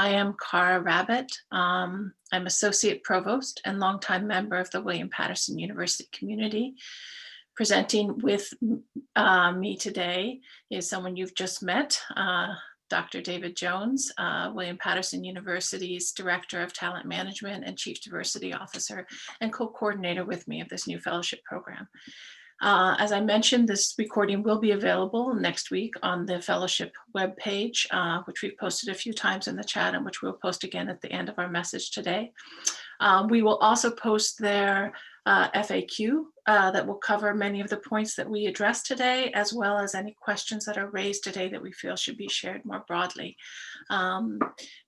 I am Cara Rabbit. I'm Associate Provost and longtime member of the William Paterson University community. Presenting with me today is someone you've just met, Dr. David Jones, William Paterson University's Director of Talent Management and Chief Diversity Officer and co-coordinator with me of this new fellowship program. As I mentioned, this recording will be available next week on the fellowship webpage, which we've posted a few times in the chat and which we'll post again at the end of our message today. We will also post their FAQ that will cover many of the points that we addressed today, as well as any questions that are raised today that we feel should be shared more broadly.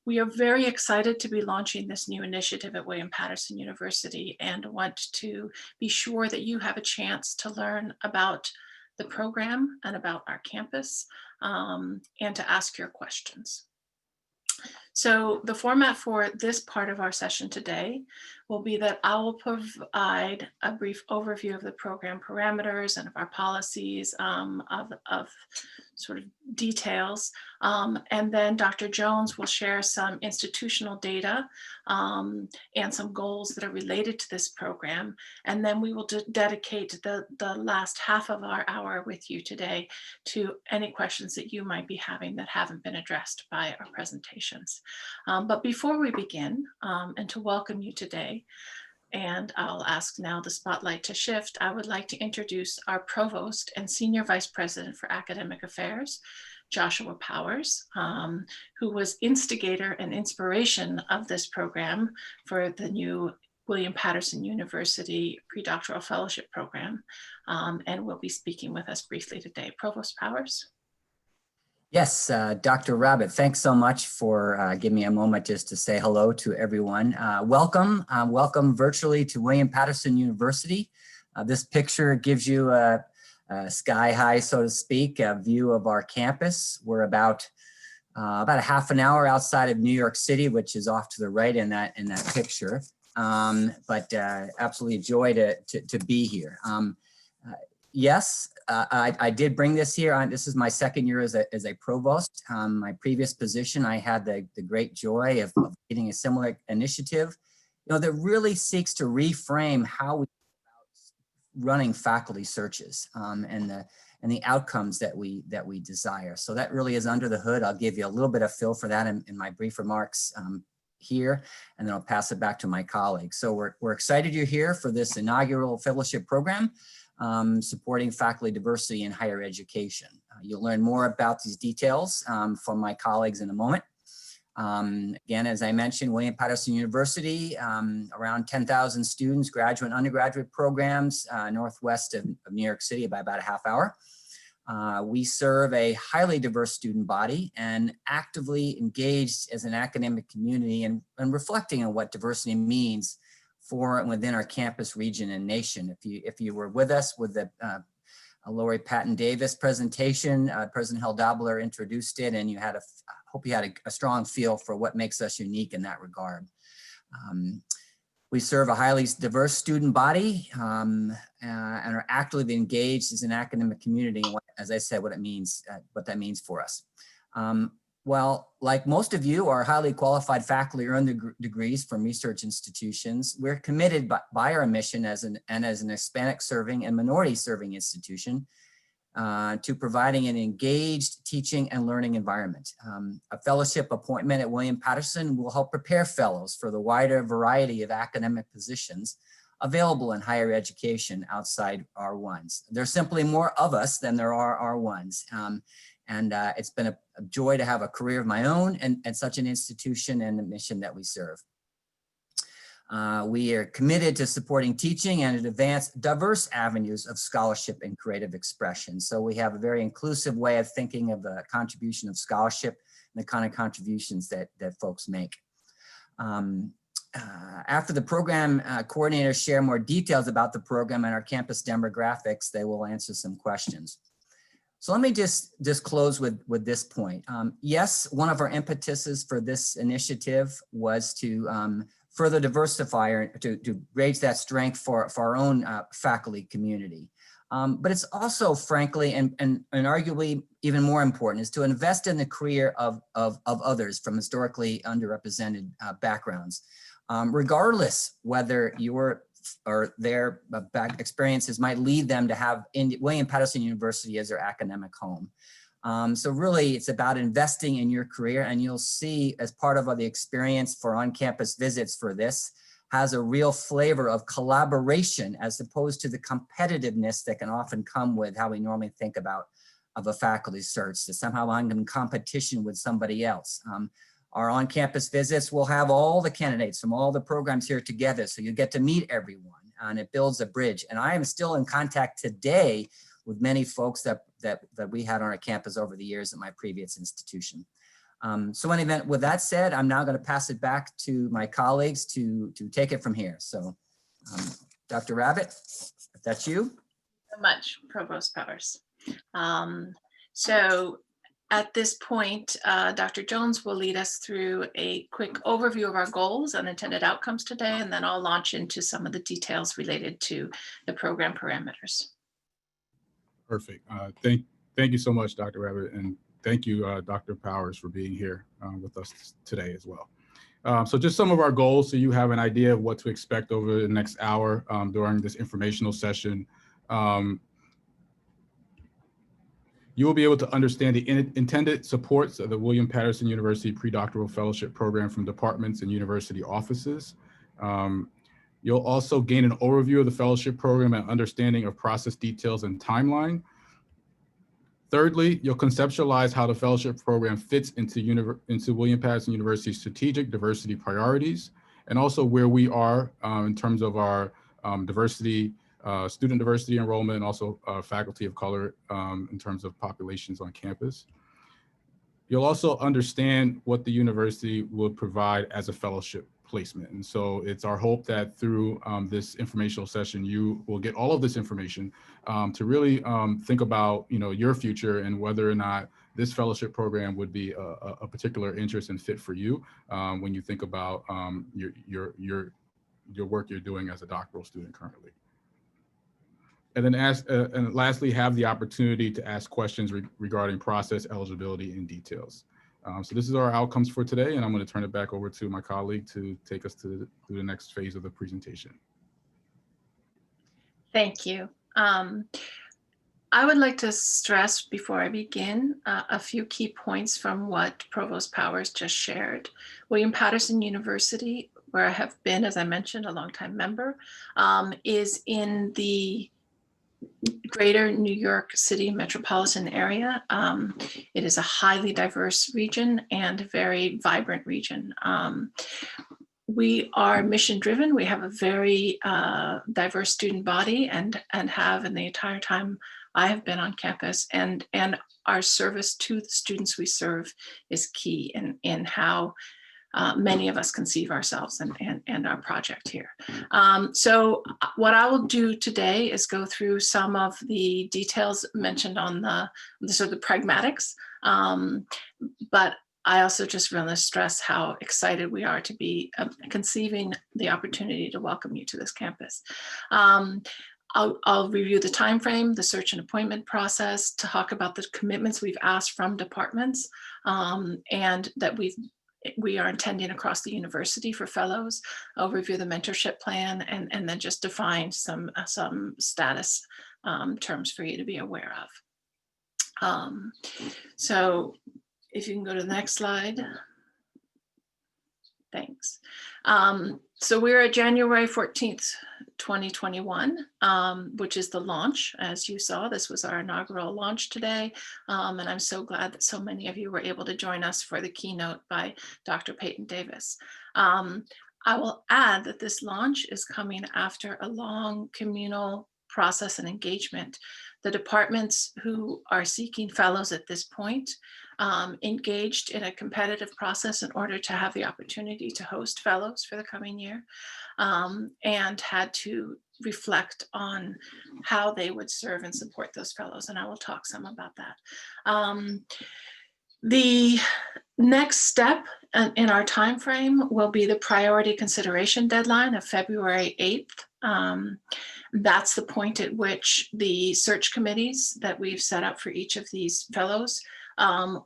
We are very excited to be launching this new initiative at William Paterson University and want to be sure that you have a chance to learn about the program and about our campus and to ask your questions. So the format for this part of our session today will be that I will provide a brief overview of the program parameters and of our policies, of sort of details. And then Dr. Jones will share some institutional data and some goals that are related to this program. And then we will dedicate the last half of our hour with you today to any questions that you might be having that haven't been addressed by our presentations. But before we begin, and to welcome you today, and I'll ask now the spotlight to shift, I would like to introduce our Provost and Senior Vice President for Academic Affairs, Joshua Powers, who was instigator and inspiration of this program for the new William Paterson University Pre-Doctoral Fellowship Program, and will be speaking with us briefly today. Provost Powers. Yes, Dr. Rabbit, thanks so much for giving me a moment just to say hello to everyone. Welcome virtually to William Paterson University. This picture gives you a sky high, so to speak, a view of our campus. We're about a half an hour outside of New York City, which is off to the right in that picture. But absolutely a joy to be here. Yes, I did bring this here. This is my second year as a provost. My previous position, I had the great joy of getting a similar initiative, that really seeks to reframe how we about running faculty searches and the outcomes that we desire. So that really is under the hood. I'll give you a little bit of feel for that in my brief remarks here, and then I'll pass it back to my colleagues. So we're excited you're here for this inaugural fellowship program. Supporting faculty diversity in higher education. You'll learn more about these details from my colleagues in a moment. Again, as I mentioned, William Paterson University, around 10,000 students, graduate and undergraduate programs, northwest of New York City by about a half hour. We serve a highly diverse student body and actively engaged as an academic community and reflecting on what diversity means for and within our campus, region, and nation. If you were with us with the Laurie Patton Davis presentation, President Heldobler introduced it, and hope you had a strong feel for what makes us unique in that regard. We serve a highly diverse student body and are actively engaged as an academic community. And as I said, what that means for us. Well, like most of you, are highly qualified faculty earn degrees from research institutions. We're committed by our mission as an Hispanic serving and minority serving institution to providing an engaged teaching and learning environment. A fellowship appointment at William Paterson will help prepare fellows for the wider variety of academic positions available in higher education outside R1s. There's simply more of us than there are R1s. And it's been a joy to have a career of my own and such an institution and the mission that we serve. We are committed to supporting teaching and advance diverse avenues of scholarship and creative expression. So we have a very inclusive way of thinking of the contribution of scholarship and the kind of contributions that folks make. After the program coordinators share more details about the program and our campus demographics, they will answer some questions. So let me just close with this point. Yes, one of our impetuses for this initiative was to further diversify or to raise that strength for our own faculty community. But it's also, frankly, and arguably even more important, is to invest in the career of others from historically underrepresented backgrounds, regardless whether your or their experiences might lead them to have William-Paterson University as their academic home. So really, it's about investing in your career, and you'll see as part of the experience for on-campus visits for this, has a real flavor of collaboration as opposed to the competitiveness that can often come with how we normally think about of a faculty search, that somehow I'm in competition with somebody else. Our on-campus visits will have all the candidates from all the programs here together, so you get to meet everyone, and it builds a bridge. And I am still in contact today with many folks that we had on our campus over the years at my previous institution. So in any event, with that said, I'm now going to pass it back to my colleagues to take it from here. So Dr. Rabbit, if that's you. Thank you so much, Provost Powers. So at this point, Dr. Jones will lead us through a quick overview of our goals and intended outcomes today, and then I'll launch into some of the details related to the program parameters. Perfect. Thank you so much, Dr. Rabbit, and thank you, Dr. Powers, for being here with us today as well. So just some of our goals, so you have an idea of what to expect over the next hour during this informational session. You will be able to understand the intended supports of the William-Paterson University Pre-Doctoral Fellowship Program from departments and university offices. You'll also gain an overview of the fellowship program and understanding of process details and timeline. Thirdly, you'll conceptualize how the fellowship program fits into William-Paterson University's strategic diversity priorities, and also where we are in terms of our diversity, student diversity enrollment, and also faculty of color in terms of populations on campus. You'll also understand what the university will provide as a fellowship placement. And so it's our hope that through this informational session, you will get all of this information to really think about, your future and whether or not this fellowship program would be a particular interest and fit for you when you think about your work you're doing as a doctoral student currently. And then and lastly, have the opportunity to ask questions regarding process, eligibility, and details. So this is our outcomes for today, and I'm going to turn it back over to my colleague to take us through the next phase of the presentation. Thank you. I would like to stress before I begin a few key points from what Provost Powers just shared. William-Paterson University, where I have been, as I mentioned, a longtime member, is in the greater New York City metropolitan area. It is a highly diverse region and a very vibrant region. We are mission driven. We have a very diverse student body and have in the entire time I have been on campus, and our service to the students we serve is key in how many of us conceive ourselves and our project here. So what I will do today is go through some of the details mentioned on the sort of the pragmatics, but I also just want to stress how excited we are to be conceiving the opportunity to welcome you to this campus. I'll review the time frame, the search and appointment process, to talk about the commitments we've asked from departments and that we are intending across the university for fellows. I'll review the mentorship plan and then just define some status terms for you to be aware of. So if you can go to the next slide. Thanks. So we're at January 14th, 2021, which is the launch. As you saw, this was our inaugural launch today. And I'm so glad that so many of you were able to join us for the keynote by Dr. Peyton Davis. I will add that this launch is coming after a long communal process and engagement. The departments who are seeking fellows at this point engaged in a competitive process in order to have the opportunity to host fellows for the coming year, and had to reflect on how they would serve and support those fellows. And I will talk some about that. The next step in our time frame will be the priority consideration deadline of February 8th That's the point at which the search committees that we've set up for each of these fellows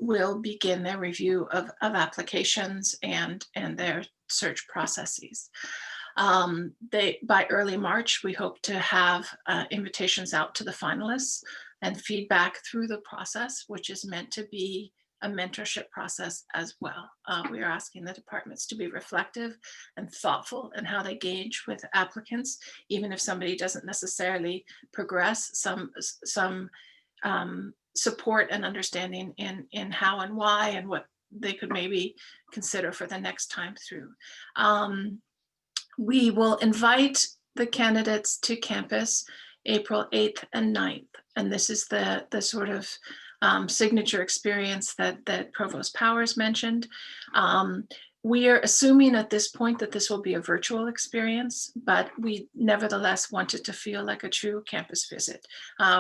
will begin their review of applications and their search processes. By early March, we hope to have invitations out to the finalists and feedback through the process, which is meant to be a mentorship process as well. We are asking the departments to be reflective and thoughtful in how they engage with applicants, even if somebody doesn't necessarily progress, some support and understanding in how and why and what they could maybe consider for the next time through. We will invite the candidates to campus April 8th and 9th. And this is the sort of signature experience that Provost Powers mentioned. We are assuming at this point that this will be a virtual experience, but we nevertheless want it to feel like a true campus visit.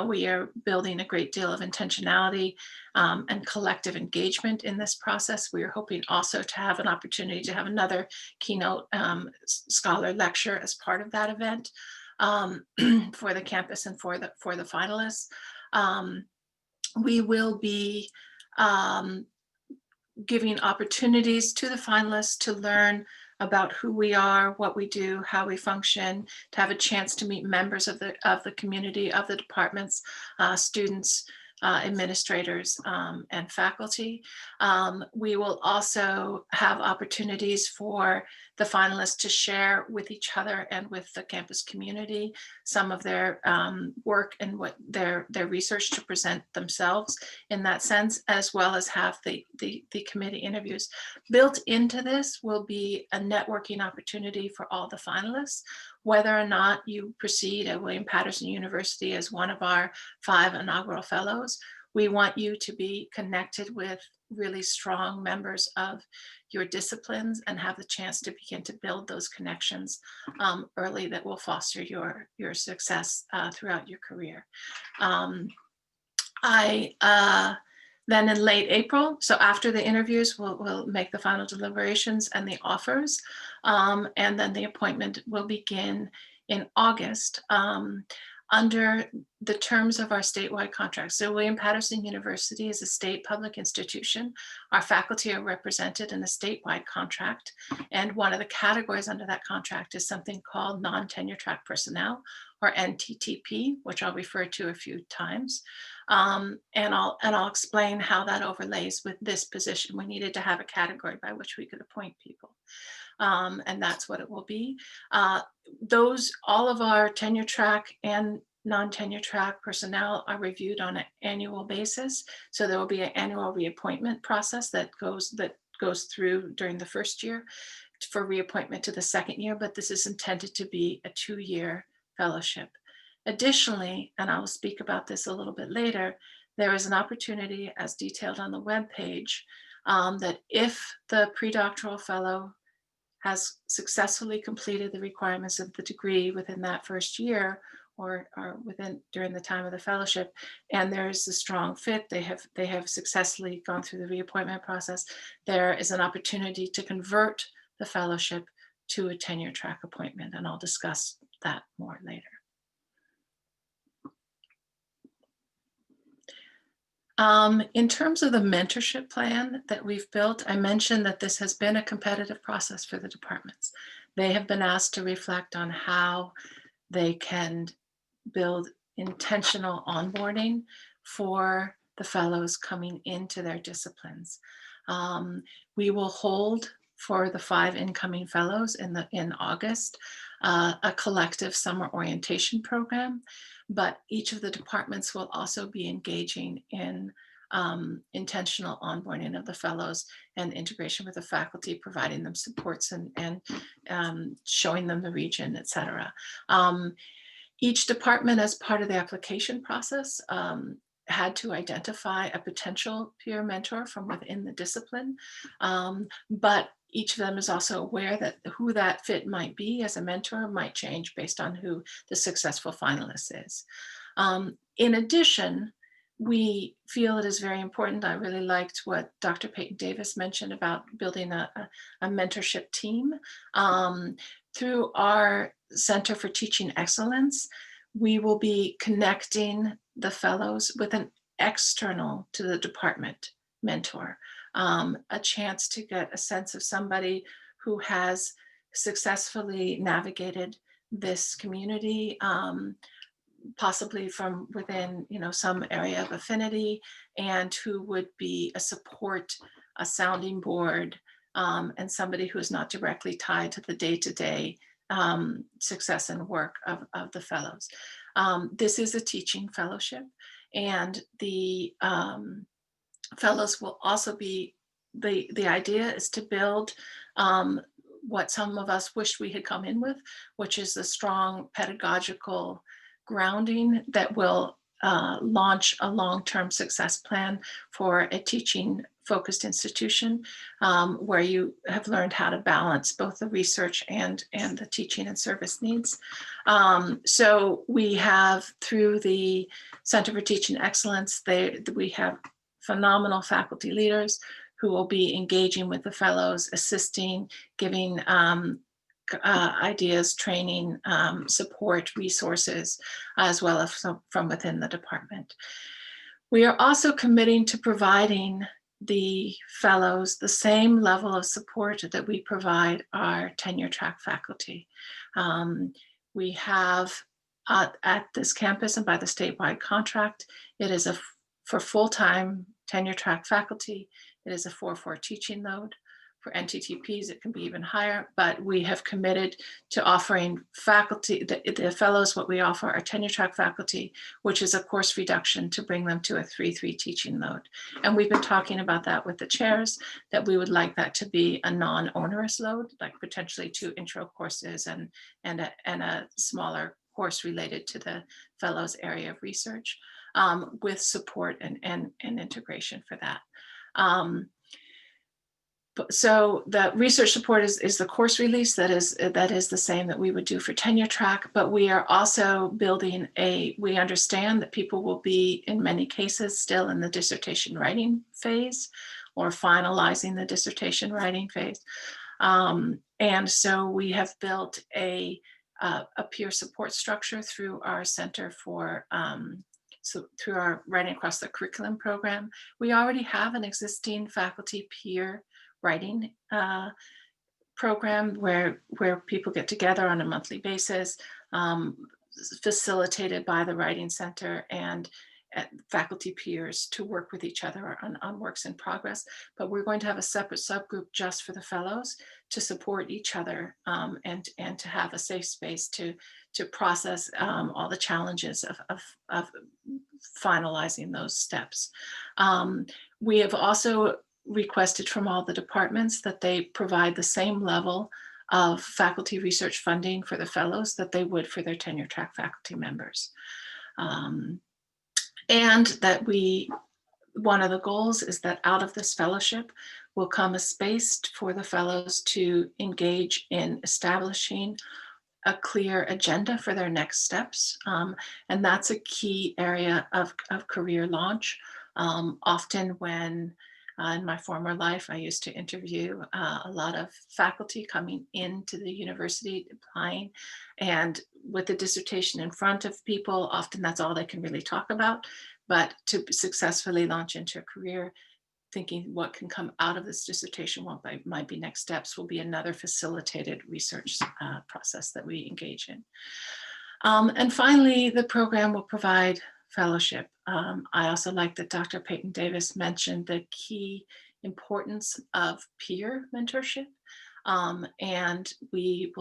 We are building a great deal of intentionality and collective engagement in this process. We are hoping also to have an opportunity to have another keynote scholar lecture as part of that event for the campus and for the finalists. We will be giving opportunities to the finalists to learn about who we are, what we do, how we function, to have a chance to meet members of the community, of the departments, students, administrators, and faculty. We will also have opportunities for the finalists to share with each other and with the campus community some of their work and what their research to present themselves in that sense, as well as have the committee interviews. Built into this will be a networking opportunity for all the finalists, whether or not you proceed at William Paterson University as one of our 5 inaugural fellows. We want you to be connected with really strong members of your disciplines and have the chance to begin to build those connections early that will foster your success throughout your career. Then in late April, so after the interviews, we'll make the final deliberations and the offers, and then the appointment will begin in August under the terms of our statewide contract. So William Paterson University is a state public institution. Our faculty are represented in a statewide contract, and one of the categories under that contract is something called non-tenure track personnel, or NTTP, which I'll refer to a few times. And I'll explain how that overlays with this position. We needed to have a category by which we could appoint people. And that's what it will be. All of our tenure track and non-tenure track personnel are reviewed on an annual basis. So there will be an annual reappointment process that goes through during the first year for reappointment to the second year, but this is intended to be a 2-year fellowship. Additionally, and I will speak about this a little bit later, there is an opportunity, as detailed on the webpage, that if the pre-doctoral fellow has successfully completed the requirements of the degree within that first year, or during the time of the fellowship, and there is a strong fit, they have successfully gone through the reappointment process, there is an opportunity to convert the fellowship to a tenure track appointment, and I'll discuss that more later. In terms of the mentorship plan that we've built, I mentioned that this has been a competitive process for the departments. They have been asked to reflect on how they can build intentional onboarding for the fellows coming into their disciplines. We will hold for the 5 incoming fellows in August a collective summer orientation program, but each of the departments will also be engaging in intentional onboarding of the fellows and integration with the faculty, providing them supports and showing them the region, et cetera. Each department, as part of the application process, had to identify a potential peer mentor from within the discipline, but each of them is also aware that who that fit might be as a mentor might change based on who the successful finalist is. In addition, we feel it is very important. I really liked what Dr. Peyton Davis mentioned about building a mentorship team. through our Center for Teaching Excellence, we will be connecting the fellows with an external to the department mentor, a chance to get a sense of somebody who has successfully navigated this community, possibly from within, some area of affinity, and who would be a support, a sounding board, and somebody who is not directly tied to the day-to-day success and work of the fellows. This is a teaching fellowship, and the fellows will also be, the idea is to build what some of us wish we had come in with, which is a strong pedagogical grounding that will launch a long-term success plan for a teaching focused institution where you have learned how to balance both the research and the teaching and service needs. So we have, through the Center for Teaching Excellence, we have phenomenal faculty leaders who will be engaging with the fellows, assisting, giving ideas, training, support, resources, as well as from within the department. We are also committing to providing the fellows the same level of support that we provide our tenure track faculty. We have at this campus and by the statewide contract, it is for full-time tenure track faculty, it is a 4-4 teaching load. For NTTPs, it can be even higher, but we have committed to offering faculty, the fellows, what we offer are tenure track faculty, which is a course reduction to bring them to a 3-3 teaching load. And we've been talking about that with the chairs, that we would like that to be a non-onerous load, like potentially 2 intro courses and a smaller course related to the fellows area of research, with support and integration for that. So the research support is the course release that is the same that we would do for tenure track, but we are also building we understand that people will be in many cases still in the dissertation writing phase or finalizing the dissertation writing phase. And so we have built a peer support structure through our Center for through our Writing Across the Curriculum program. We already have an existing faculty peer writing program where people get together on a monthly basis, facilitated by the Writing Center and faculty peers to work with each other on works in progress. But we're going to have a separate subgroup just for the fellows to support each other and to have a safe space to process all the challenges of finalizing those steps. We have also requested from all the departments that they provide the same level of faculty research funding for the fellows that they would for their tenure track faculty members. And that one of the goals is that out of this fellowship will come a space for the fellows to engage in establishing a clear agenda for their next steps. And that's a key area of career launch. Often when in my former life, I used to interview a lot of faculty coming into the university, applying, and with the dissertation in front of people, often that's all they can really talk about. But to successfully launch into a career, thinking what can come out of this dissertation, what might be next steps, will be another facilitated research process that we engage in. And finally, the program will provide fellowship. I also like that Dr. Peyton Davis mentioned the key importance of peer mentorship. And we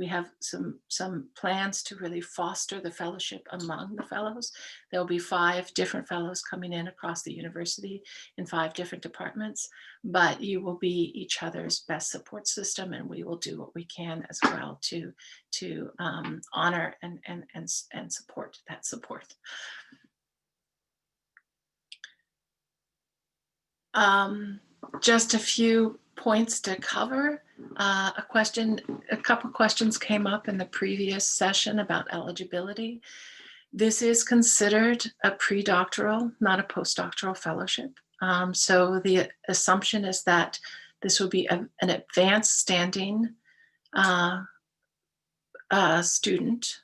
have some plans to really foster the fellowship among the fellows. There'll be 5 different fellows coming in across the university in 5 different departments, but you will be each other's best support system, and we will do what we can as well to honor and support that support. Just a few points to cover. A couple questions came up in the previous session about eligibility. This is considered a pre-doctoral, not a postdoctoral fellowship. So the assumption is that this will be an advanced standing student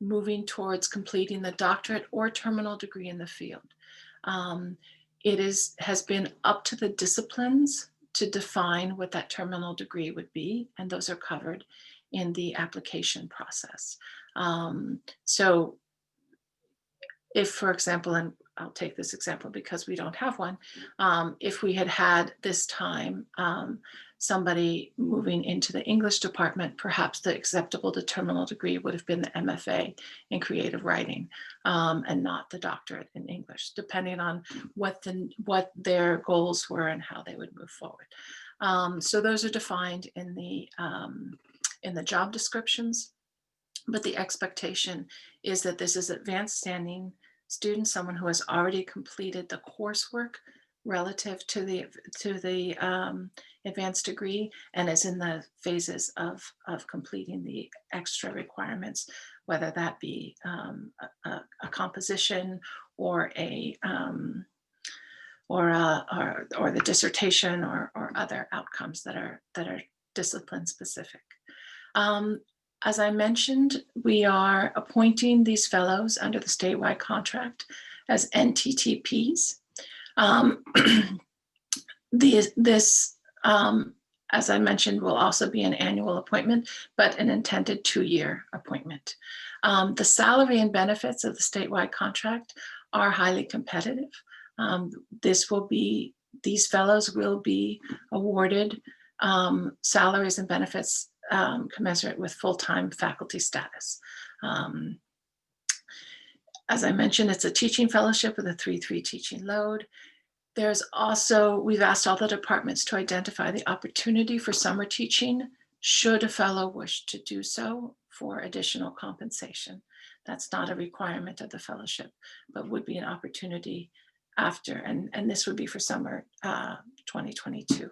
moving towards completing the doctorate or terminal degree in the field. It has been up to the disciplines to define what that terminal degree would be, and those are covered in the application process. So if, for example, and I'll take this example because we don't have one, if we had had this time somebody moving into the English department, perhaps the acceptable terminal degree would have been the MFA in creative writing and not the doctorate in English, depending on what their goals were and how they would move forward. So those are defined in the job descriptions, but the expectation is that this is advanced standing student, someone who has already completed the coursework relative to the advanced degree and is in the phases of completing the extra requirements, whether that be a composition or the dissertation or other outcomes that are discipline specific. As I mentioned, we are appointing these fellows under the statewide contract as NTTPs. This, as I mentioned, will also be an annual appointment, but an intended 2-year appointment. The salary and benefits of the statewide contract are highly competitive. These fellows will be awarded salaries and benefits commensurate with full-time faculty status. As I mentioned, it's a teaching fellowship with a 3-3 teaching load. There's also, we've asked all the departments to identify the opportunity for summer teaching should a fellow wish to do so for additional compensation. That's not a requirement of the fellowship, but would be an opportunity after, and this would be for summer 2022.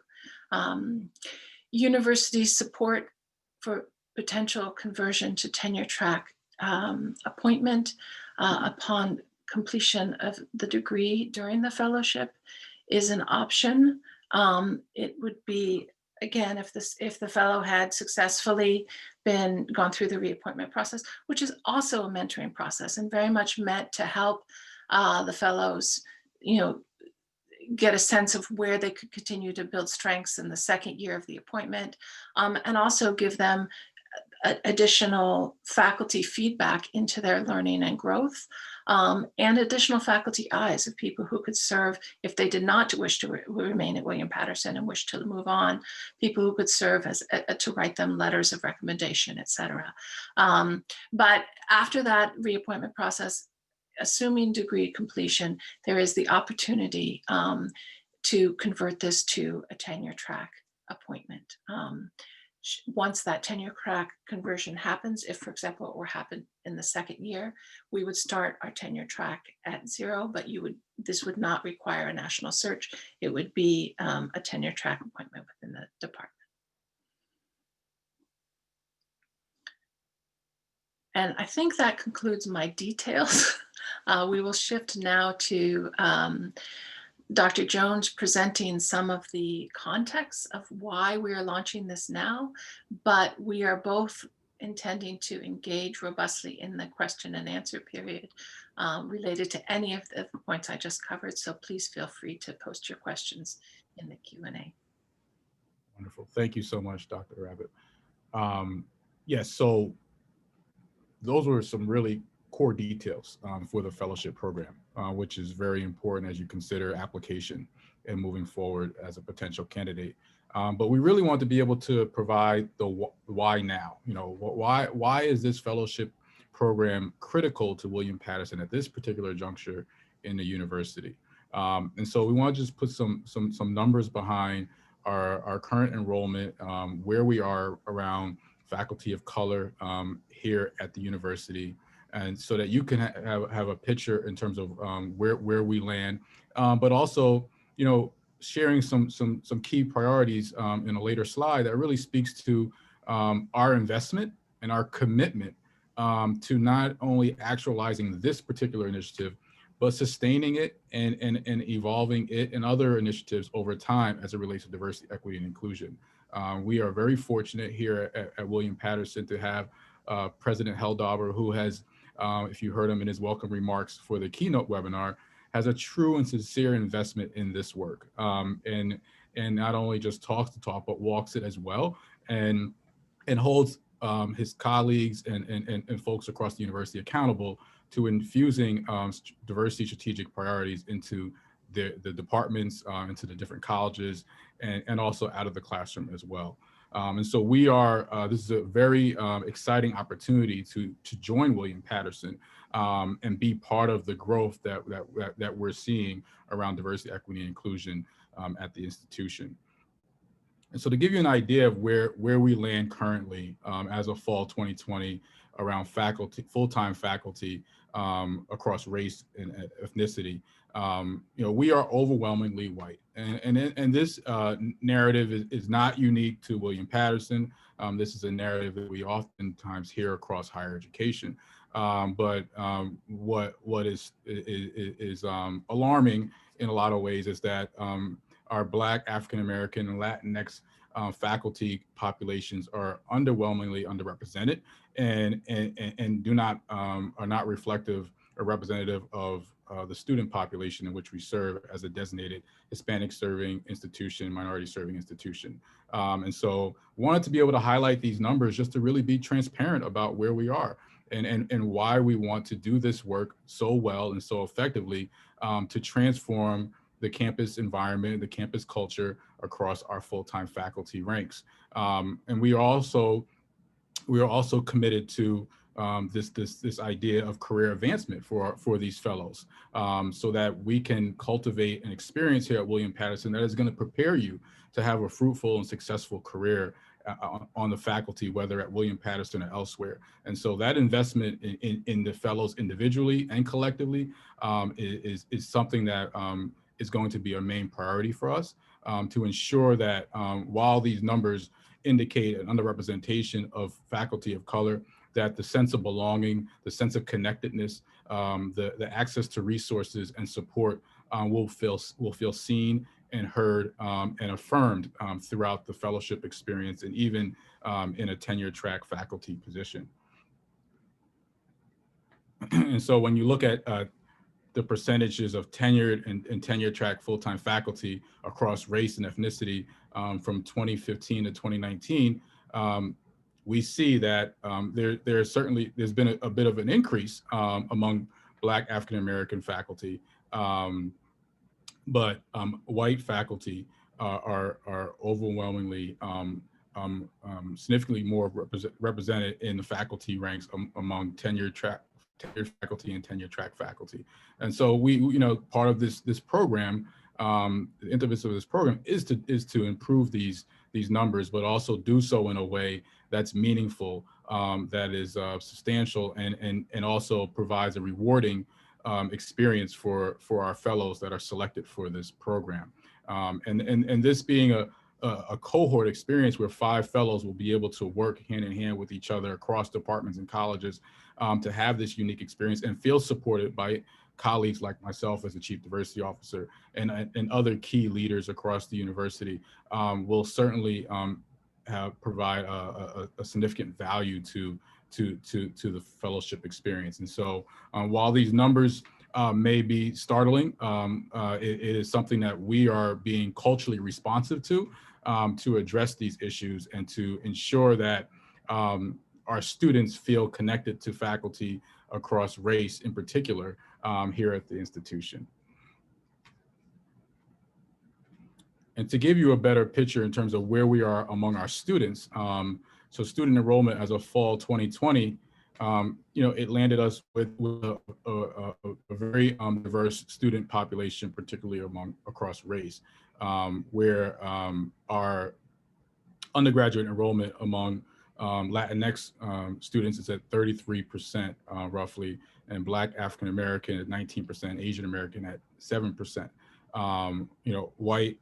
University support for potential conversion to tenure track appointment upon completion of the degree during the fellowship is an option. It would be, again, if the fellow had successfully gone through the reappointment process, which is also a mentoring process and very much meant to help the fellows, get a sense of where they could continue to build strengths in the second year of the appointment, and also give them additional faculty feedback into their learning and growth, and additional faculty eyes of people who could serve if they did not wish to remain at William Paterson and wish to move on, people who could serve as to write them letters of recommendation, et cetera. But after that reappointment process, assuming degree completion, there is the opportunity to convert this to a tenure track appointment. Once that tenure track conversion happens, if, for example, it were happen in the second year, we would start our tenure track at 0, but this would not require a national search. It would be a tenure track appointment within the department. And I think that concludes my details. We will shift now to Dr. Jones presenting some of the context of why we are launching this now, but we are both intending to engage robustly in the question and answer period related to any of the points I just covered. So please feel free to post your questions in the Q&A. Wonderful. Thank you so much, Dr. Rabbit. Yes, so those were some really core details for the fellowship program, which is very important as you consider application and moving forward as a potential candidate. But we really want to be able to provide the why now. Why is this fellowship program critical to William Paterson at this particular juncture in the university? And so we want to just put some numbers behind our current enrollment, where we are around faculty of color here at the university, and so that you can have a picture in terms of where we land, but also, sharing some key priorities in a later slide that really speaks to our investment and our commitment to not only actualizing this particular initiative, but sustaining it and evolving it and other initiatives over time as it relates to diversity, equity, and inclusion. We are very fortunate here at William Paterson to have President Helldauber, who has, if you heard him in his welcome remarks for the keynote webinar, has a true and sincere investment in this work, and not only just talks the talk, but walks it as well, and holds his colleagues and folks across the university accountable to infusing diversity strategic priorities into the departments, into the different colleges, and also out of the classroom as well. And so we are, this is a very exciting opportunity to join William Paterson and be part of the growth that we're seeing around diversity, equity, and inclusion at the institution. And so to give you an idea of where we land currently as of fall 2020 around faculty, full-time faculty across race and ethnicity, we are overwhelmingly white. And this narrative is not unique to William Paterson. This is a narrative that we oftentimes hear across higher education. But what is alarming in a lot of ways is that our Black, African-American, and Latinx faculty populations are underwhelmingly underrepresented and are not reflective or representative of the student population in which we serve as a designated Hispanic serving institution, minority serving institution. And so wanted to be able to highlight these numbers just to really be transparent about where we are and why we want to do this work so well and so effectively to transform the campus environment, the campus culture across our full-time faculty ranks. And we are also committed to this idea of career advancement for these fellows, so that we can cultivate an experience here at William Paterson that is going to prepare you to have a fruitful and successful career on the faculty, whether at William Paterson or elsewhere. And so that investment in the fellows individually and collectively is something that is going to be a main priority for us to ensure that while these numbers indicate an underrepresentation of faculty of color, that the sense of belonging, the sense of connectedness, the access to resources and support will feel seen and heard and affirmed throughout the fellowship experience and even in a tenure track faculty position. And so when you look at the percentages of tenured and tenure track full-time faculty across race and ethnicity from 2015 to 2019, we see that there's been a bit of an increase among Black African-American faculty, but white faculty are overwhelmingly significantly more represented in the faculty ranks among tenured faculty and tenure track faculty. And so we part of this program, the impetus of this program is to improve these numbers, but also do so in a way that's meaningful, that is substantial, and also provides a rewarding experience for our fellows that are selected for this program. And this being a cohort experience where 5 fellows will be able to work hand in hand with each other across departments and colleges to have this unique experience and feel supported by colleagues like myself as the Chief Diversity Officer and other key leaders across the university will certainly provide a significant value to the fellowship experience. And so while these numbers may be startling, it is something that we are being culturally responsive to address these issues and to ensure that our students feel connected to faculty across race in particular here at the institution. And to give you a better picture in terms of where we are among our students, so student enrollment as of fall 2020, it landed us with a very diverse student population, particularly across race, where our undergraduate enrollment among Latinx students is at 33% roughly, and Black African American at 19%, Asian American at 7%. White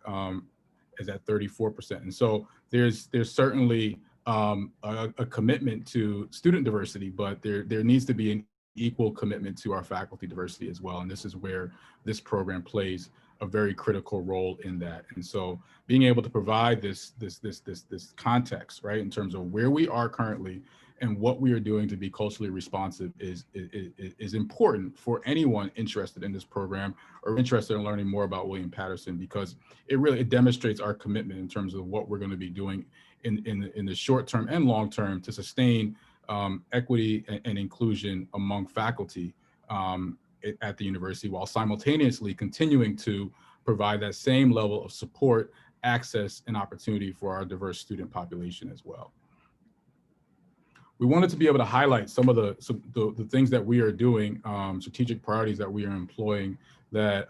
is at 34%. And so there's certainly a commitment to student diversity, but there needs to be an equal commitment to our faculty diversity as well. And this is where this program plays a very critical role in that. And so being able to provide this context, right, in terms of where we are currently and what we are doing to be culturally responsive is important for anyone interested in this program or interested in learning more about William Paterson, because it demonstrates our commitment in terms of what we're going to be doing in the short term and long term to sustain equity and inclusion among faculty at the university, while simultaneously continuing to provide that same level of support, access, and opportunity for our diverse student population as well. We wanted to be able to highlight some of the things that we are doing, strategic priorities that we are employing that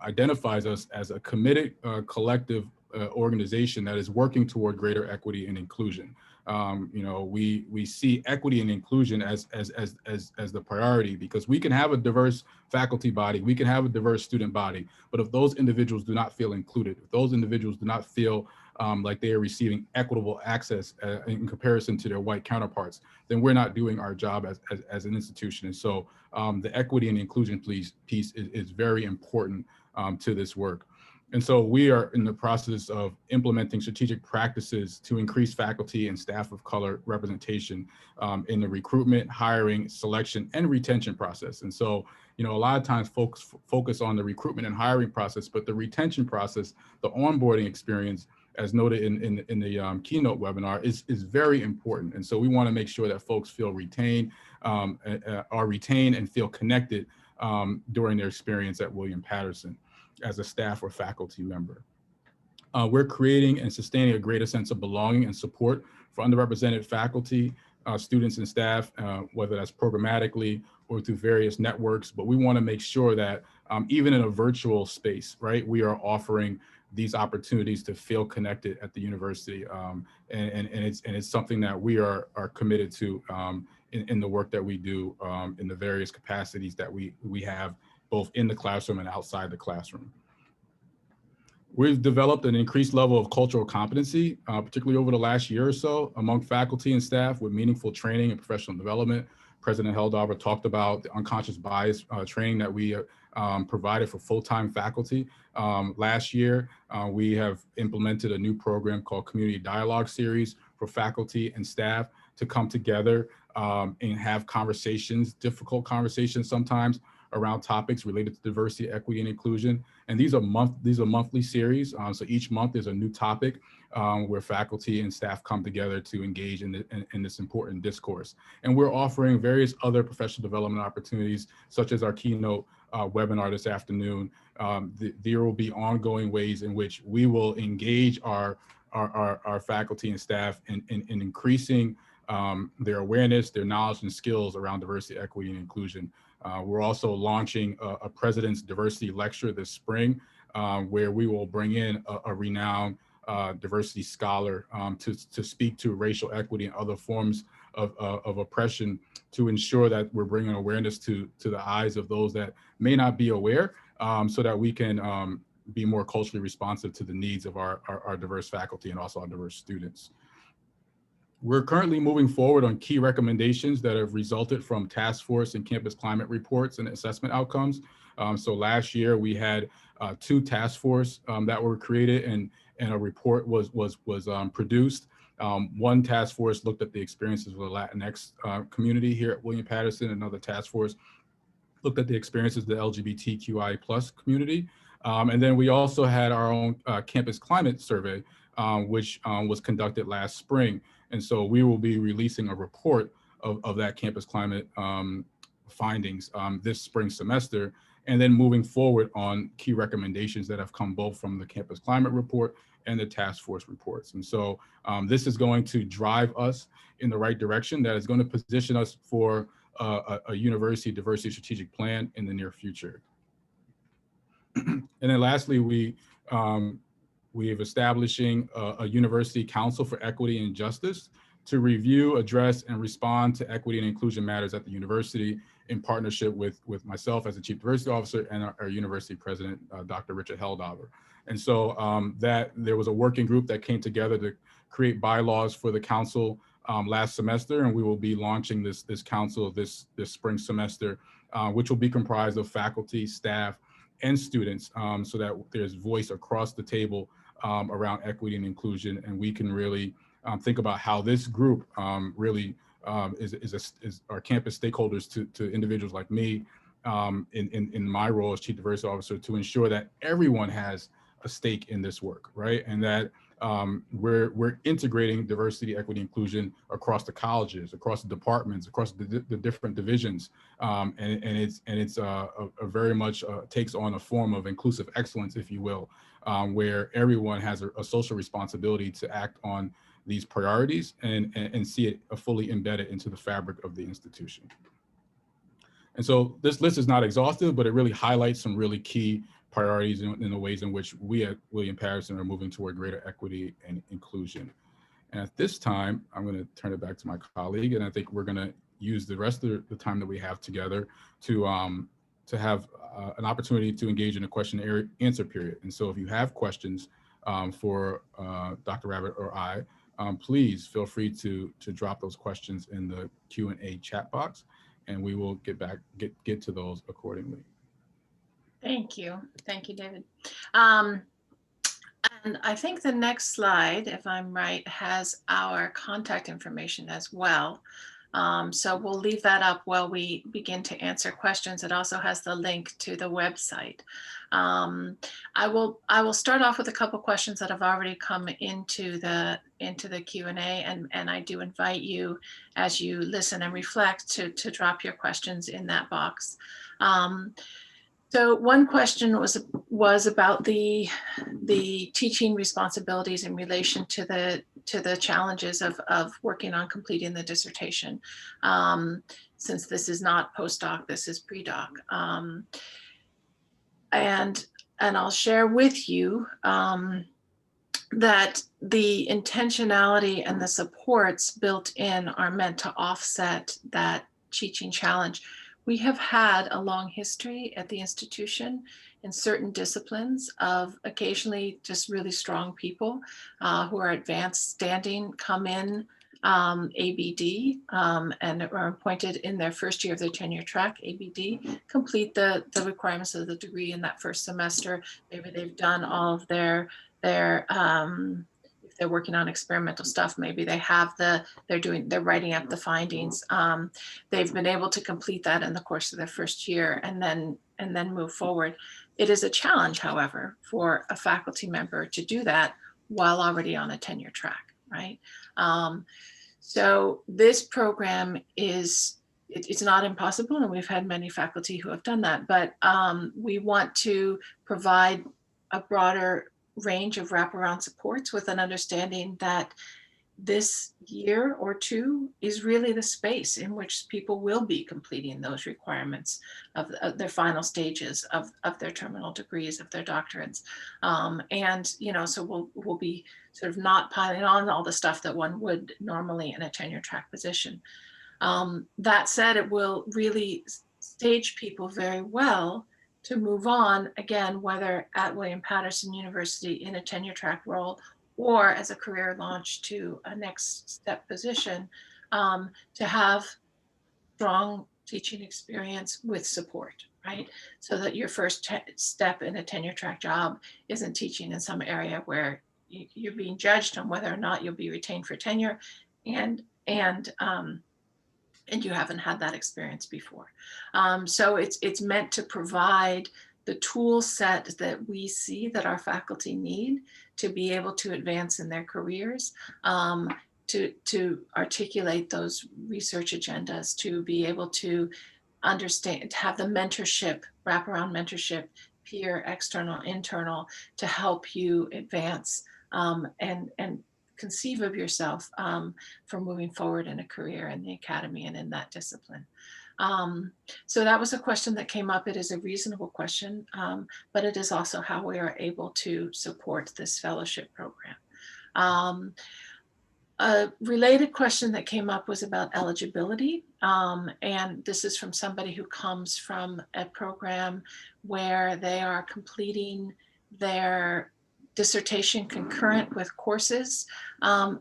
identifies us as a committed collective organization that is working toward greater equity and inclusion. We see equity and inclusion as the priority, because we can have a diverse faculty body, we can have a diverse student body, but if those individuals do not feel included, if those individuals do not feel like they are receiving equitable access in comparison to their white counterparts, then we're not doing our job as an institution. And so the equity and inclusion piece is very important to this work. And so we are in the process of implementing strategic practices to increase faculty and staff of color representation in the recruitment, hiring, selection, and retention process. And so, a lot of times folks focus on the recruitment and hiring process, but the retention process, the onboarding experience, as noted in the keynote webinar, is very important. And so we want to make sure that folks feel retained, are retained and feel connected during their experience at William Paterson as a staff or faculty member. We're creating and sustaining a greater sense of belonging and support for underrepresented faculty, students and staff, whether that's programmatically or through various networks. But we want to make sure that even in a virtual space, right, we are offering these opportunities to feel connected at the university. And it's something that we are committed to in the work that we do in the various capacities that we have, both in the classroom and outside the classroom. We've developed an increased level of cultural competency, particularly over the last year or so, among faculty and staff with meaningful training and professional development. President Heldaber talked about the unconscious bias training that we provided for full-time faculty. Last year, we have implemented a new program called Community Dialogue Series for faculty and staff to come together and have conversations, difficult conversations sometimes, around topics related to diversity, equity, and inclusion. And these are monthly series. So each month there's a new topic where faculty and staff come together to engage in this important discourse. And we're offering various other professional development opportunities, such as our keynote webinar this afternoon. There will be ongoing ways in which we will engage our faculty and staff in increasing their awareness, their knowledge and skills around diversity, equity, and inclusion. We're also launching a President's Diversity Lecture this spring, where we will bring in a renowned diversity scholar to speak to racial equity and other forms of oppression, to ensure that we're bringing awareness to the eyes of those that may not be aware, so that we can be more culturally responsive to the needs of our diverse faculty and also our diverse students. We're currently moving forward on key recommendations that have resulted from task force and campus climate reports and assessment outcomes. So last year we had 2 task force that were created, and a report was produced. One task force looked at the experiences of the Latinx community here at William Paterson. Another task force looked at the experiences of the LGBTQI+ community. And then we also had our own campus climate survey, which was conducted last spring. And so we will be releasing a report of that campus climate findings this spring semester, and then moving forward on key recommendations that have come both from the campus climate report and the task force reports. And so this is going to drive us in the right direction, that is going to position us for a university diversity strategic plan in the near future. And then lastly, we have establishing a university council for equity and justice to review, address, and respond to equity and inclusion matters at the university, in partnership with myself as the Chief Diversity Officer and our university president, Dr. Richard Heldaber. And so that there was a working group that came together to create bylaws for the council last semester, and we will be launching this council this spring semester, which will be comprised of faculty, staff, and students, so that there's voice across the table around equity and inclusion, and we can really think about how this group really is our campus stakeholders to individuals like me in my role as Chief Diversity Officer, to ensure that everyone has a stake in this work, right? And that we're integrating diversity, equity, inclusion across the colleges, across the departments, across the different divisions, and it's a very much takes on a form of inclusive excellence, if you will, where everyone has a social responsibility to act on these priorities and see it fully embedded into the fabric of the institution. And so this list is not exhaustive, but it really highlights some really key priorities in the ways in which we at William Paterson are moving toward greater equity and inclusion. And at this time, I'm going to turn it back to my colleague, and I think we're going to use the rest of the time that we have together to have an opportunity to engage in a question and answer period. And so if you have questions for Dr. Rabbit or I, please feel free to drop those questions in the Q&A chat box, and we will get to those accordingly. Thank you, David. And I think the next slide, if I'm right, has our contact information as well. So we'll leave that up while we begin to answer questions. It also has the link to the website. I will start off with a couple questions that have already come into the Q&A, and I do invite you, as you listen and reflect, to drop your questions in that box. So one question was about the teaching responsibilities in relation to the challenges of working on completing the dissertation. Since this is not postdoc, this is pre-doc. And I'll share with you that the intentionality and the supports built in are meant to offset that teaching challenge. We have had a long history at the institution in certain disciplines of occasionally just really strong people who are advanced standing come in ABD and are appointed in their first year of their tenure track, ABD, complete the requirements of the degree in that first semester. Maybe they've done all of their if they're working on experimental stuff, maybe they have they're writing up the findings. They've been able to complete that in the course of their first year and then move forward. It is a challenge, however, for a faculty member to do that while already on a tenure track, right? So this program it's not impossible, and we've had many faculty who have done that, but we want to provide a broader range of wraparound supports with an understanding that this year or two is really the space in which people will be completing those requirements of their final stages of their terminal degrees, of their doctorates. And, so we'll be sort of not piling on all the stuff that one would normally in a tenure track position. That said, it will really stage people very well to move on, again, whether at William Paterson University in a tenure track role or as a career launch to a next step position, to have strong teaching experience with support, right? So that your first step in a tenure track job isn't teaching in some area where you're being judged on whether or not you'll be retained for tenure, and you haven't had that experience before. So it's meant to provide the tool set that we see that our faculty need to be able to advance in their careers, to articulate those research agendas, to be able to understand, to have the mentorship, wraparound mentorship, peer, external, internal, to help you advance and conceive of yourself for moving forward in a career in the academy and in that discipline. So that was a question that came up. It is a reasonable question, but it is also how we are able to support this fellowship program. A related question that came up was about eligibility. And this is from somebody who comes from a program where they are completing their dissertation concurrent with courses.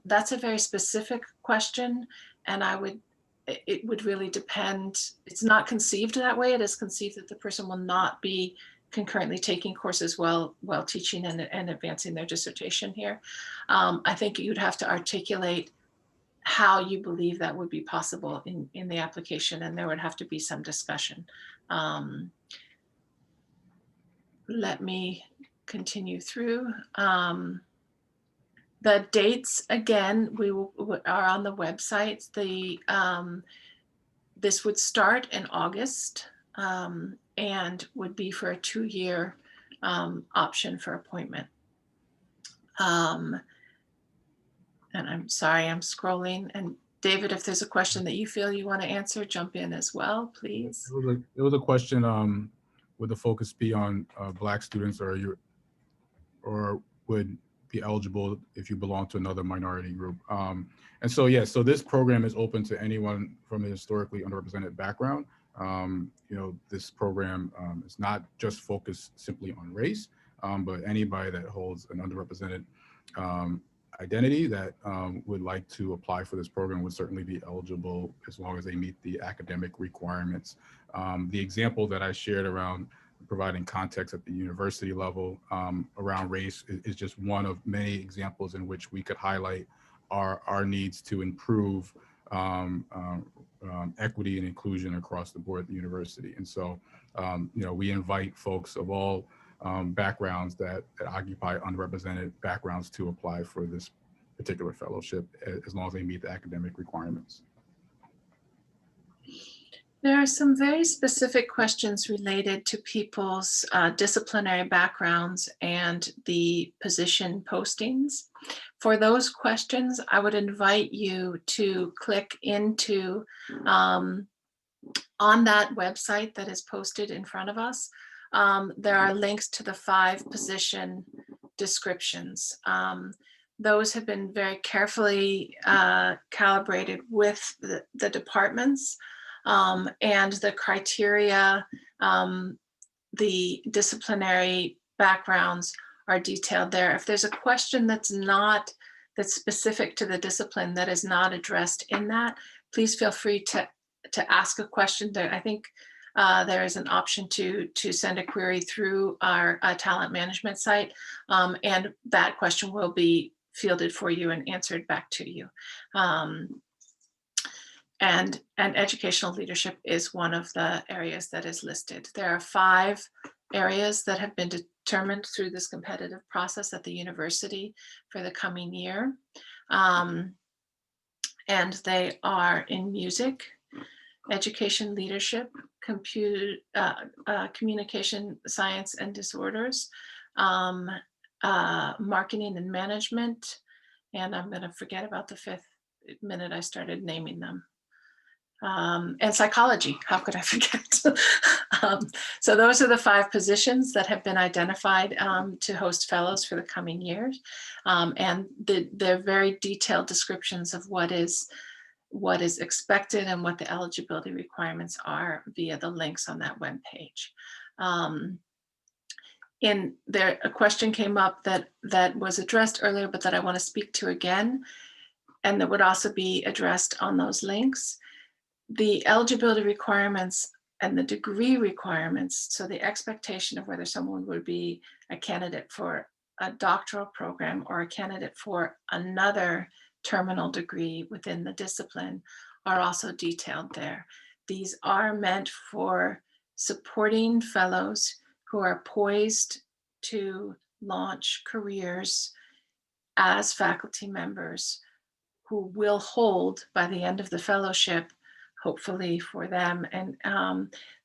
That's a very specific question, and it would really depend. It's not conceived that way. It is conceived that the person will not be concurrently taking courses while teaching and advancing their dissertation here. I think you'd have to articulate how you believe that would be possible in the application, and there would have to be some discussion. Let me continue through. The dates, again, are on the website. This would start in August and would be for a 2-year option for appointment. And I'm sorry, I'm scrolling. And David, if there's a question that you feel you want to answer, jump in as well, please. It was a question, would the focus be on Black students, or would be eligible if you belong to another minority group? And so, yes, so this program is open to anyone from a historically underrepresented background. This program is not just focused simply on race, but anybody that holds an underrepresented identity that would like to apply for this program would certainly be eligible as long as they meet the academic requirements. The example that I shared around providing context at the university level around race is just one of many examples in which we could highlight our needs to improve equity and inclusion across the board at the university. And so, we invite folks of all backgrounds that occupy underrepresented backgrounds to apply for this particular fellowship as long as they meet the academic requirements. There are some very specific questions related to people's disciplinary backgrounds and the position postings. For those questions, I would invite you to click into on that website that is posted in front of us. There are links to the 5 position descriptions. Those have been very carefully calibrated with the departments. And the criteria, the disciplinary backgrounds are detailed there. If there's a question that's specific to the discipline that is not addressed in that, please feel free to ask a question there. I think there is an option to send a query through our talent management site, and that question will be fielded for you and answered back to you. And educational leadership is one of the areas that is listed. There are 5 areas that have been determined through this competitive process at the university for the coming year. And they are in music, education leadership, communication science and disorders, marketing and management, and I'm going to forget about the 5th minute I started naming them. And psychology, how could I forget? So those are the 5 positions that have been identified to host fellows for the coming years. And they're very detailed descriptions of what is expected and what the eligibility requirements are via the links on that webpage. A question came up that was addressed earlier, but that I want to speak to again, and that would also be addressed on those links. The eligibility requirements and the degree requirements, so the expectation of whether someone would be a candidate for a doctoral program or a candidate for another terminal degree within the discipline, are also detailed there. These are meant for supporting fellows who are poised to launch careers as faculty members, who will hold by the end of the fellowship, hopefully for them, and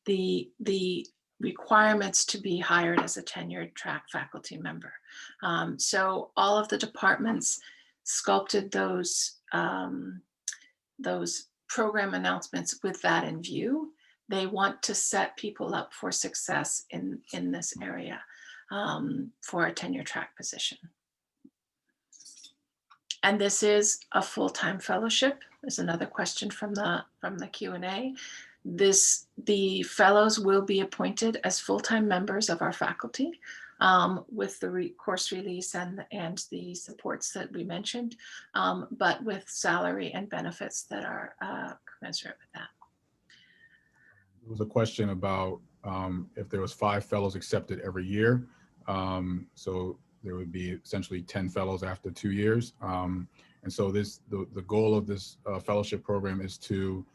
the requirements to be hired as a tenured track faculty member. So all of the departments sculpted those program announcements with that in view. They want to set people up for success in this area for a tenure track position. And this is a full-time fellowship. There's another question from the Q&A. The fellows will be appointed as full-time members of our faculty with the course release and the supports that we mentioned, but with salary and benefits that are commensurate with that. There was a question about if there was 5 fellows accepted every year. So there would be essentially 10 fellows after 2 years. And so the goal of this fellowship program is to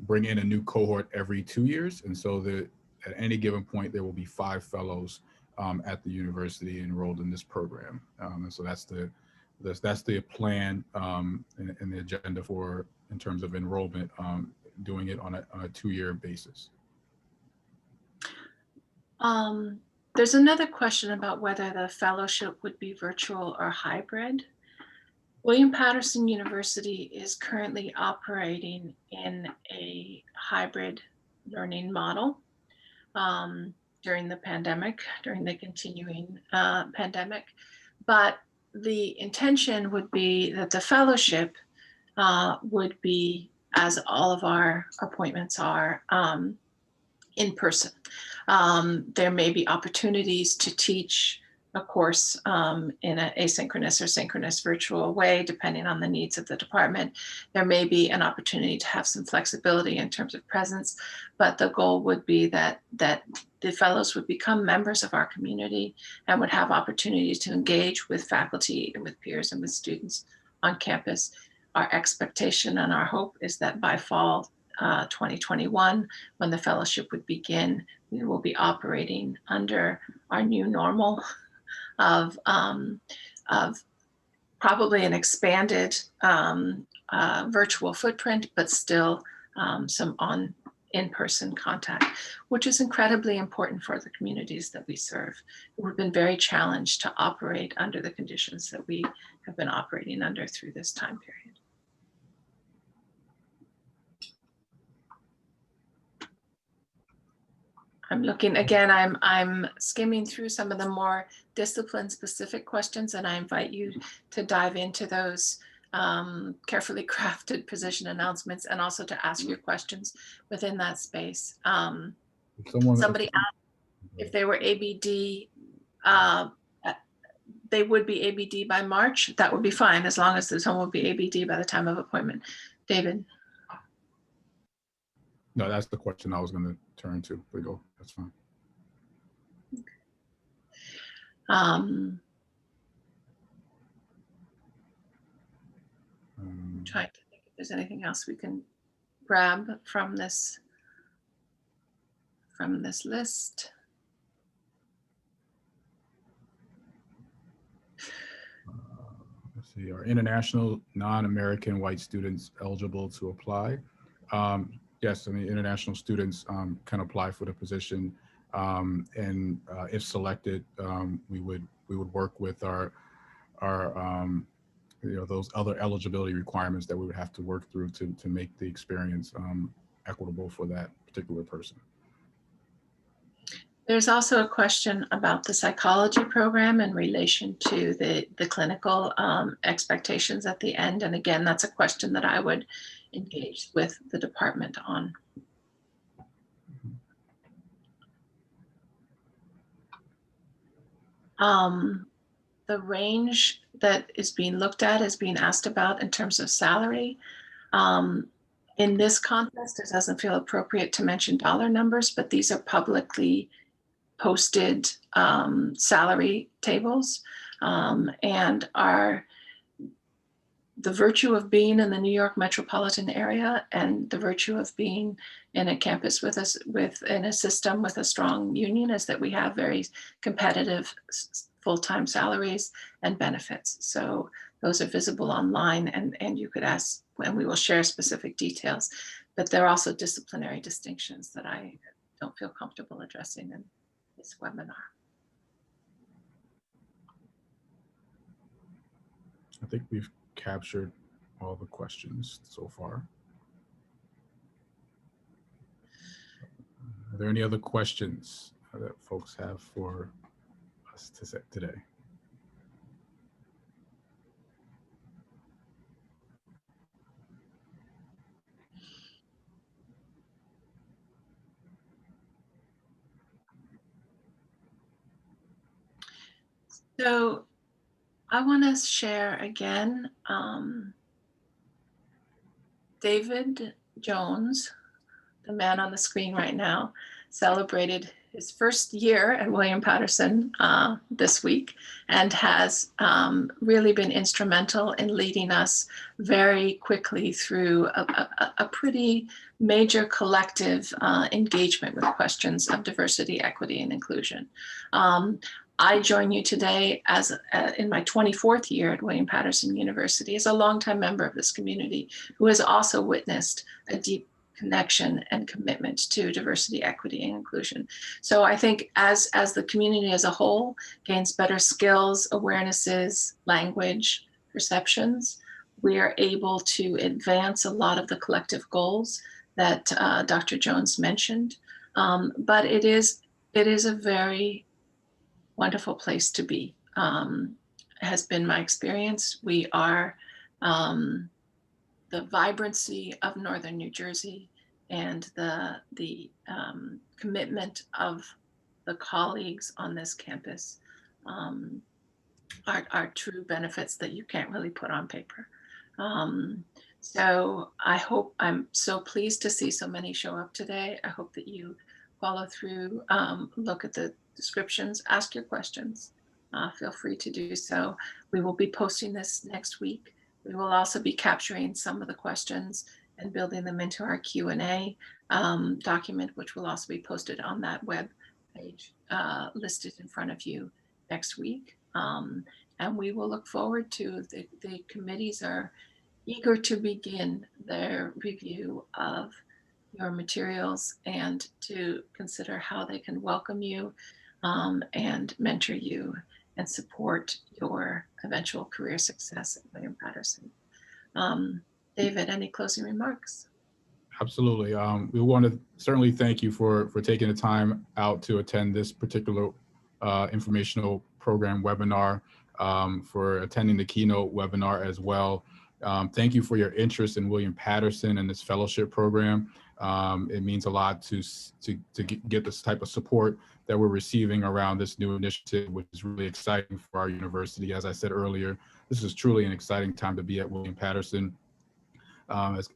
bring in a new cohort every 2 years. And so that at any given point, there will be 5 fellows at the university enrolled in this program. And so that's the plan and the agenda for in terms of enrollment, doing it on a 2-year basis. There's another question about whether the fellowship would be virtual or hybrid. William Paterson University is currently operating in a hybrid learning model during the pandemic, during the continuing pandemic. But the intention would be that the fellowship would be, as all of our appointments are, in person. There may be opportunities to teach a course in an asynchronous or synchronous virtual way, depending on the needs of the department. There may be an opportunity to have some flexibility in terms of presence, but the goal would be that the fellows would become members of our community and would have opportunities to engage with faculty and with peers and with students on campus. Our expectation and our hope is that by fall 2021, when the fellowship would begin, we will be operating under our new normal of probably an expanded virtual footprint, but still some in-person contact, which is incredibly important for the communities that we serve. We've been very challenged to operate under the conditions that we have been operating under through this time period. I'm looking again, I'm skimming through some of the more discipline specific questions, and I invite you to dive into those carefully crafted position announcements and also to ask your questions within that space. Somebody asked if they were ABD, they would be ABD by March. That would be fine as long as someone would be ABD by the time of appointment. David. No, that's the question I was going to turn to. Go. That's fine. I'm trying to think if there's anything else we can grab from this list. Let's see. Are international non-American white students eligible to apply? Yes, I mean, international students can apply for the position, and if selected, we would work with our those other eligibility requirements that we would have to work through to make the experience equitable for that particular person. There's also a question about the psychology program in relation to the clinical expectations at the end. And again, that's a question that I would engage with the department on. The range that is being looked at is being asked about in terms of salary. In this context, it doesn't feel appropriate to mention dollar numbers, but these are publicly posted salary tables, and are the virtue of being in the New York metropolitan area and the virtue of being in a campus in a system with a strong union is that we have very competitive full-time salaries and benefits. So those are visible online, and you could ask, and we will share specific details, but there are also disciplinary distinctions that I don't feel comfortable addressing in this webinar. I think we've captured all the questions so far. Are there any other questions that folks have for us today? So I want to share again, David Jones, the man on the screen right now, celebrated his first year at William Paterson this week, and has really been instrumental in leading us very quickly through a pretty major collective engagement with questions of diversity, equity, and inclusion. I join you today as in my 24th year at William Paterson University as a longtime member of this community who has also witnessed a deep connection and commitment to diversity, equity, and inclusion. So I think as the community as a whole gains better skills, awarenesses, language, perceptions, we are able to advance a lot of the collective goals that Dr. Jones mentioned. But it is a very wonderful place to be. Has been my experience. We are the vibrancy of Northern New Jersey and the commitment of the colleagues on this campus are true benefits that you can't really put on paper. So I'm so pleased to see so many show up today. I hope that you follow through, look at the descriptions, ask your questions. Feel free to do so. We will be posting this next week. We will also be capturing some of the questions and building them into our Q&A document, which will also be posted on that web page listed in front of you next week. And we will look forward to the committees are eager to begin their review of your materials and to consider how they can welcome you and mentor you and support your eventual career success at William Paterson. David, any closing remarks? Absolutely. We want to certainly thank you for taking the time out to attend this particular informational program webinar, for attending the keynote webinar as well. Thank you for your interest in William Paterson and this fellowship program. It means a lot to get this type of support that we're receiving around this new initiative, which is really exciting for our university. As I said earlier, this is truly an exciting time to be at William Paterson. As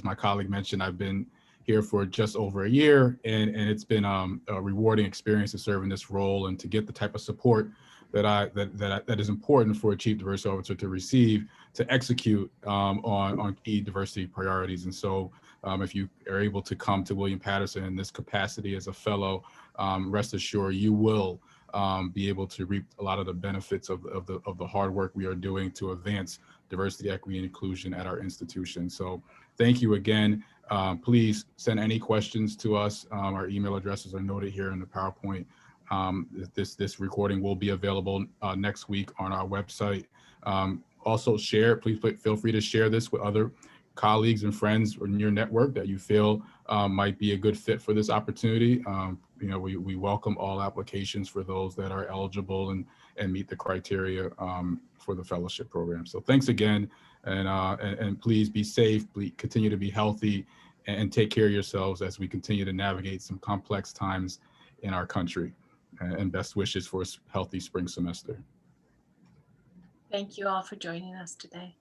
my colleague mentioned, I've been here for just over a year, and it's been a rewarding experience to serve in this role and to get the type of support that is important for a chief diversity officer to receive to execute on key diversity priorities. And so if you are able to come to William Paterson in this capacity as a fellow, rest assured you will be able to reap a lot of the benefits of the hard work we are doing to advance diversity, equity, and inclusion at our institution. So thank you again. Please send any questions to us. Our email addresses are noted here in the PowerPoint. This recording will be available next week on our website. Also please feel free to share this with other colleagues and friends in your network that you feel might be a good fit for this opportunity. We welcome all applications for those that are eligible and meet the criteria for the fellowship program. So thanks again, and please be safe, please continue to be healthy, and take care of yourselves as we continue to navigate some complex times in our country. And best wishes for a healthy spring semester. Thank you all for joining us today.